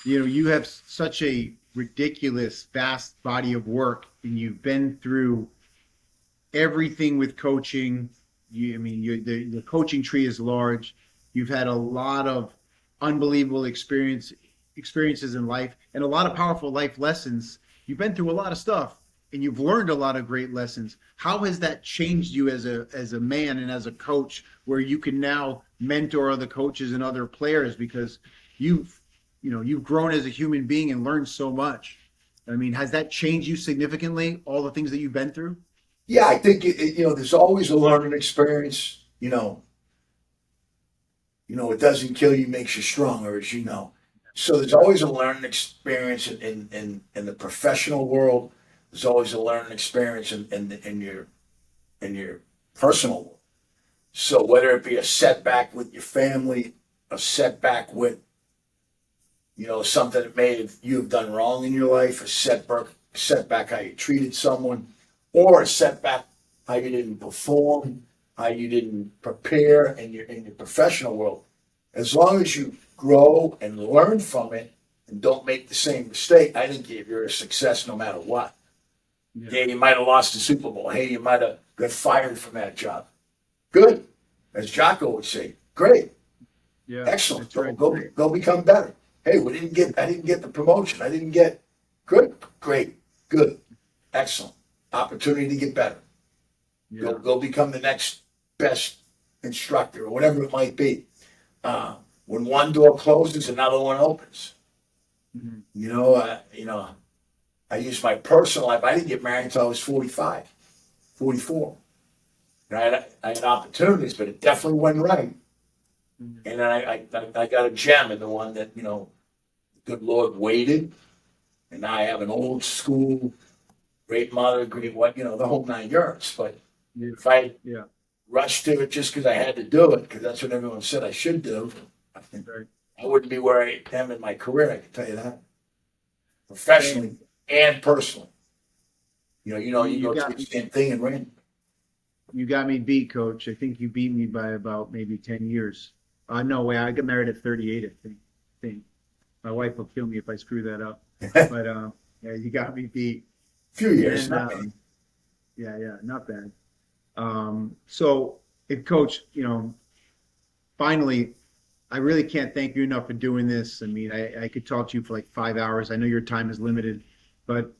you have such a ridiculous, vast body of work, and you've been through everything with coaching. The coaching tree is large. You've had a lot of unbelievable experiences in life, and a lot of powerful life lessons. You've been through a lot of stuff, and you've learned a lot of great lessons. How has that changed you as a man and as a coach, where you can now mentor other coaches and other players because you've grown as a human being and learned so much? I mean, has that changed you significantly? All the things that you've been through. Yeah, I think there's always a learning experience. It doesn't kill you, makes you stronger, as you know. So there's always a learning experience in the professional world. There's always a learning experience in your personal world. So whether it be a setback with your family, a setback with something that may you have done wrong in your life, a setback how you treated someone, or a setback how you didn't perform, how you didn't prepare in your professional world. As long as you grow and learn from it and don't make the same mistake, I think you're a success no matter what. Yeah, you might have lost the Super Bowl. Hey, you might have got fired from that job. Good. As Jocko would say, great. Yeah. Excellent. Go become better. Hey, I didn't get the promotion. I didn't get good. Great. Good. Excellent. Opportunity to get better. Yeah. Go become the next best instructor or whatever it might be. When one door closes, another one opens. Mm-hmm. I use my personal life. I didn't get married until I was 45, 44. I had opportunities, but it definitely wasn't right. Mm-hmm. And then I got a gem in the one that, the good Lord waited. And now I have an old school, great mother, the whole 9 yards. But if I rushed to it just because I had to do it, because that's what everyone said I should do, I wouldn't be where I am in my career, I can tell you that. Professionally and personally. You go through the same thing in Randy. You got me beat, Coach. I think you beat me by about maybe 10 years. No way. I got married at 38, I think. My wife will kill me if I screw that up. But yeah, you got me beat. A few years, and, not bad. Yeah, not bad. So, Coach, finally, I really can't thank you enough for doing this. I mean, I could talk to you for like 5 hours. I know your time is limited, but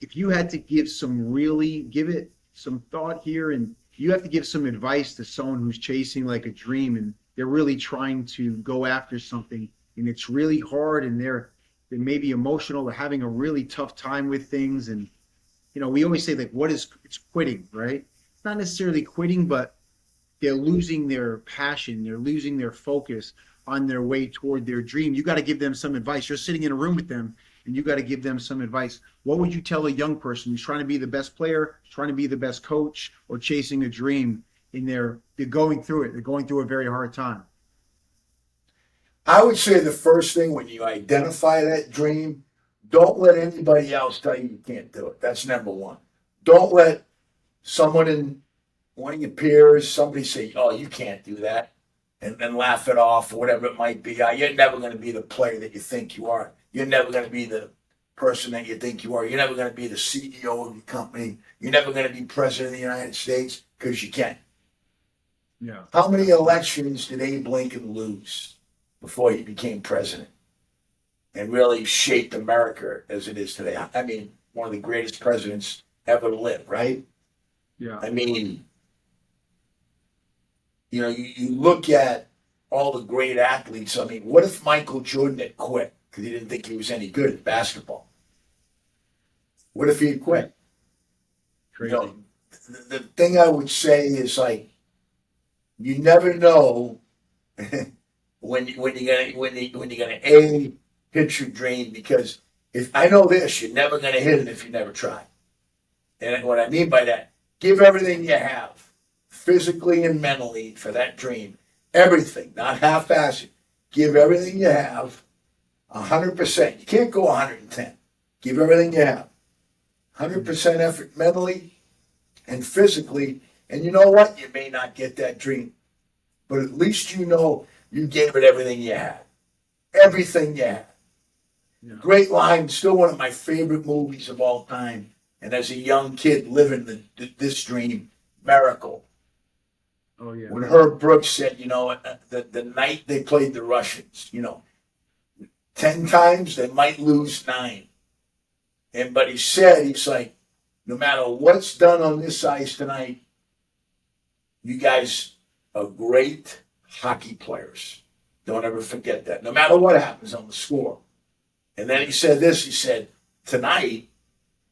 if you had to give it some thought here, and you have to give some advice to someone who's chasing like a dream and they're really trying to go after something and it's really hard and they may be emotional, they're having a really tough time with things. And, we always say like, it's quitting, right? It's not necessarily quitting, but they're losing their passion. They're losing their focus on their way toward their dream. You got to give them some advice. You're sitting in a room with them and you got to give them some advice. What would you tell a young person who's trying to be the best player, trying to be the best coach, or chasing a dream they're going through it. They're going through a very hard time. I would say the first thing when you identify that dream, don't let anybody else tell you can't do it. That's number one. Don't let one of your peers, somebody say, oh, you can't do that, and then laugh it off or whatever it might be. You're never going to be the player that you think you are. You're never going to be the person that you think you are. You're never going to be the CEO of your company. You're never going to be president of the United States because you can't. Yeah. How many elections did Abe Lincoln lose before he became president and really shaped America as it is today? I mean, one of the greatest presidents ever to live, right? Yeah. I mean, you look at all the great athletes. I mean, what if Michael Jordan had quit because he didn't think he was any good at basketball? What if he had quit? Crazy. The thing I would say is like, you never know when you're gonna hit your dream, because if I know this, you're never gonna hit it if you never try. And what I mean by that, give everything you have, physically and mentally, for that dream. Everything, not half-ass it. Give everything you have, 100%. You can't go 110. Give everything you have, 100% effort mentally and physically. And you know what? You may not get that dream, but at least you know you gave it everything you had. Everything you had. Yeah. Great line, still one of my favorite movies of all time. And as a young kid living this dream, Miracle. Oh yeah. When Herb Brooks said, the night they played the Russians, 10 times they might lose 9. But he said, he's like, no matter what's done on this ice tonight, you guys are great hockey players. Don't ever forget that. No matter what happens on the score. And then he said this, he said, tonight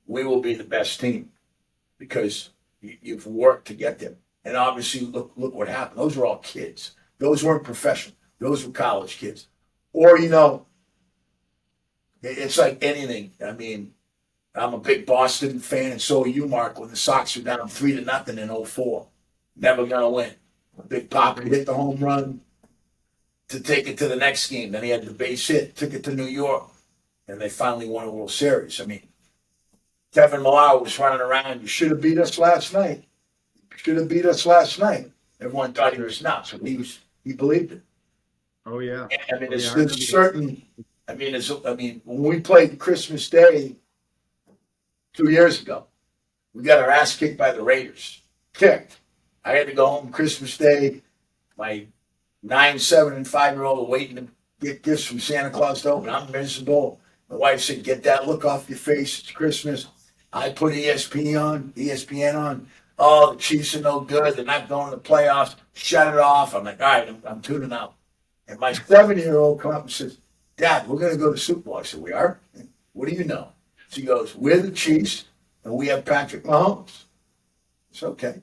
we will be the best team because you've worked to get them. And obviously, look what happened. Those were all kids. Those weren't professional. Those were college kids. Or, it's like anything. I mean, I'm a big Boston fan, and so are you, Mark, when the Sox were down 3-0 in 2004. Never going to win. Big Papa hit the home run to take it to the next game. Then he had the base hit, took it to New York, and they finally won a World Series. I mean, Kevin Millar was running around. You should have beat us last night. Should have beat us last night. Everyone thought he was nuts, but he believed it. Oh yeah. I mean, there's certain. I mean, when we played Christmas Day 2 years ago, we got our ass kicked by the Raiders. Kicked. I had to go home Christmas Day. My 9, 7, and 5-year-old are waiting to get gifts from Santa Claus to open. I'm miserable. My wife said, "Get that look off your face. It's Christmas." I put ESPN on. Oh, the Chiefs are no good. They're not going to the playoffs. Shut it off. I'm like, all right, I'm tuning out. And my 7-year-old comes up and says, "Dad, we're going to go to the Super Bowl." I said, "We are? What do you know?" She goes, "We're the Chiefs, and we have Patrick Mahomes." It's okay.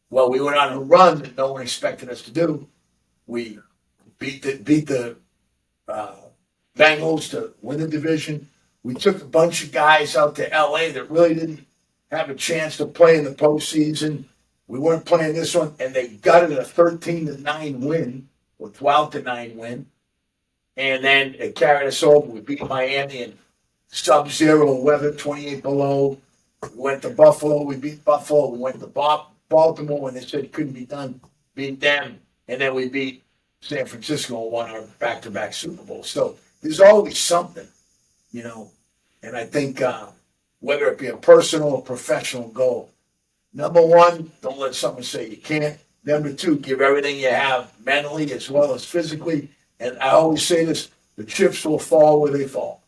Well, we went on a run that no one expected us to do. We beat the Bengals to win the division. We took a bunch of guys out to L.A. that really didn't have a chance to play in the postseason. We weren't playing this one, and they got it a 13-9 win or 12-9 win. And then it carried us over. We beat Miami in sub-zero weather, 28 below. We went to Buffalo. We beat Buffalo. We went to Baltimore when they said it couldn't be done. Beat them. And then we beat San Francisco and won our back-to-back Super Bowl. So there's always something, And I think whether it be a personal or professional goal, number one, don't let someone say you can't. Number two, give everything you have mentally as well as physically. And I always say this, the chips will fall where they fall.